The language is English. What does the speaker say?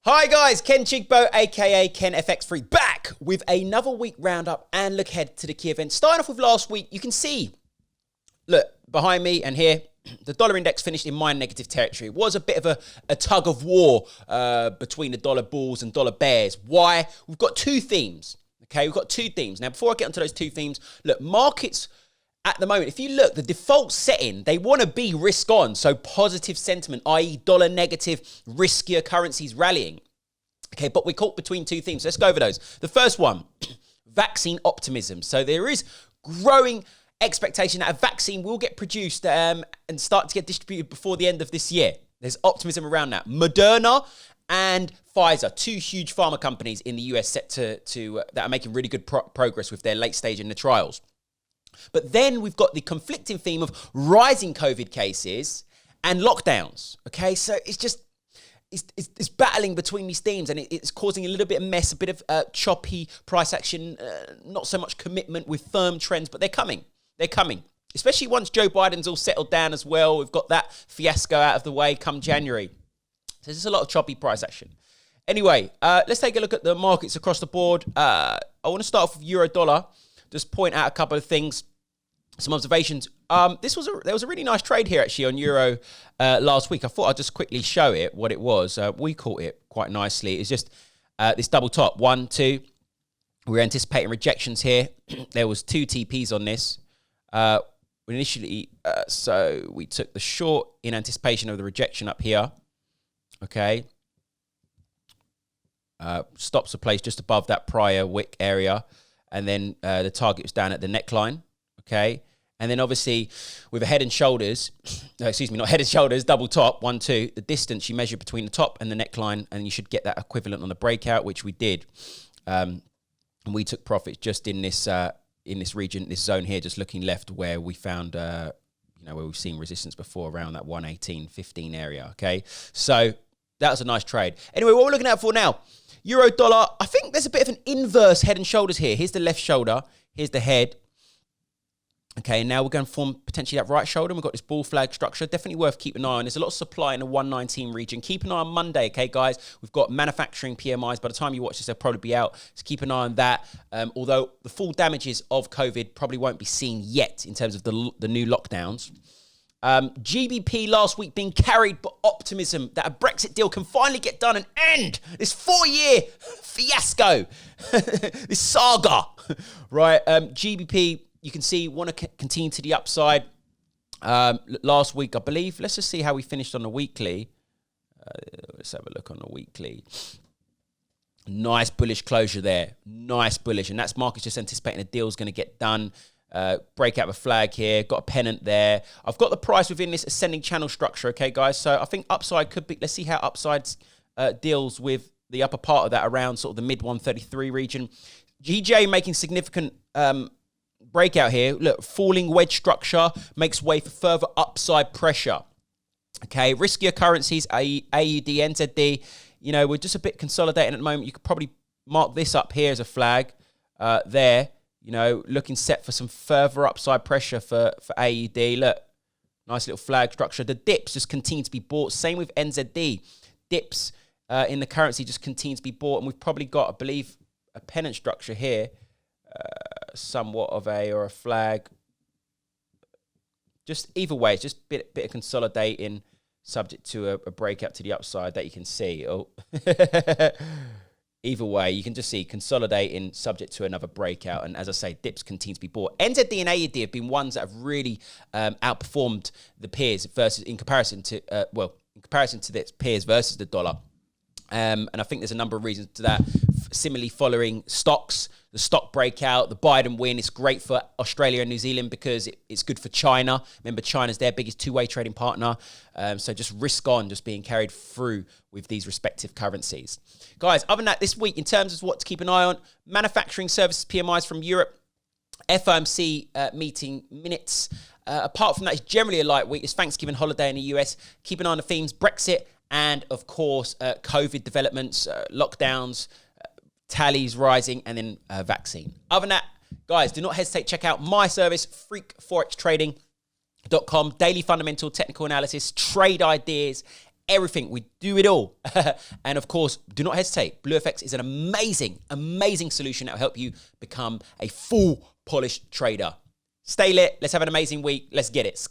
Hi guys, Ken Chigbo, aka Ken FX3, back with another week roundup and look ahead to the key events. Starting off with last week, you can see, look, behind me and here, the dollar index finished in minor negative territory. It was a bit of a tug of war between the dollar bulls and dollar bears. Why? We've got two themes, okay? We've got two themes. Now, before I get onto those two themes, look, markets at the moment, if you look, the default setting, they want to be risk on. So positive sentiment, i.e. dollar negative, riskier currencies rallying. Okay, but we're caught between two themes. Let's go over those. The first one, vaccine optimism. So there is growing expectation that a vaccine will get produced and start to get distributed before the end of this year. There's optimism around that. Moderna and Pfizer, two huge pharma companies in the US set to that are making really good progress with their late stage in the trials. But then we've got the conflicting theme of rising COVID cases and lockdowns. Okay, so it's just, it's battling between these themes, and it's causing a little bit of mess, a bit of choppy price action, not so much commitment with firm trends, but they're coming. They're coming, especially once Joe Biden's all settled down as well. We've got that fiasco out of the way come January. So there's a lot of choppy price action. Anyway, let's take a look at the markets across the board. I want to start off with euro dollar. Just point out a couple of things, some observations. There was a really nice trade here actually on euro last week. I thought I'd just quickly show it what it was. We caught it quite nicely. It's just this double top, 1, 2. We're anticipating rejections here. There was 2 TPs on this. Initially, so we took the short in anticipation of the rejection up here. Okay. Stops are placed just above that prior wick area. And then the target was down at the neckline, okay? And then obviously with a head and shoulders, not head and shoulders, double top, 1, 2, the distance you measure between the top and the neckline, and you should get that equivalent on the breakout, which we did. And we took profits just in this region, this zone here, just looking left where we found, where we've seen resistance before around that 118.15 area, okay? So that was a nice trade. Anyway, what we're looking at for now, euro dollar, I think there's a bit of an inverse head and shoulders here. Here's the left shoulder. Here's the head. Okay, now we're going to form potentially that right shoulder. We've got this bull flag structure. Definitely worth keeping an eye on. There's a lot of supply in the 119 region. Keep an eye on Monday, okay, guys? We've got manufacturing PMIs. By the time you watch this, they'll probably be out. So keep an eye on that. Although the full damages of COVID probably won't be seen yet in terms of the new lockdowns. GBP last week being carried by optimism that a Brexit deal can finally get done and end this 4-year fiasco, this saga, right? GBP, you can see, want to continue to the upside. Last week, I believe, let's just see how we finished on the weekly. Let's have a look on the weekly. Nice bullish closure there. Nice bullish. And that's markets just anticipating a deal's going to get done. Break out of a flag here, got a pennant there. I've got the price within this ascending channel structure, okay, guys? So I think upside could be, let's see how upside deals with the upper part of that around sort of the mid 133 region. GJ making significant breakout here. Look, falling wedge structure makes way for further upside pressure. Okay, riskier currencies, AUD, NZD, we're just a bit consolidating at the moment. You could probably mark this up here as a flag there. Looking set for some further upside pressure for AUD. Look, nice little flag structure. The dips just continue to be bought. Same with NZD. Dips in the currency just continue to be bought. And we've probably got, I believe, a pennant structure here. Somewhat of a flag. Just either way, it's just a bit of consolidating subject to a breakout to the upside that you can see. Oh. Either way, you can just see consolidating subject to another breakout. And as I say, dips continue to be bought. NZD and AUD have been ones that have really outperformed the peers in comparison to the peers versus the dollar. And I think there's a number of reasons to that. Similarly, following stocks, the stock breakout, the Biden win, it's great for Australia and New Zealand because it's good for China. Remember, China's their biggest two-way trading partner. So just risk on, just being carried through with these respective currencies. Guys, other than that, this week, in terms of what to keep an eye on, manufacturing services PMIs from Europe, FOMC meeting minutes. Apart from that, it's generally a light week. It's Thanksgiving holiday in the US. Keep an eye on the themes, Brexit, and of course, COVID developments, lockdowns, tallies rising, and then vaccine. Other than that, guys, do not hesitate. Check out my service, freakforextrading.com. Daily fundamental technical analysis, trade ideas, everything. We do it all. And of course, do not hesitate. BluFX is an amazing, amazing solution that will help you become a full polished trader. Stay lit. Let's have an amazing week. Let's get it.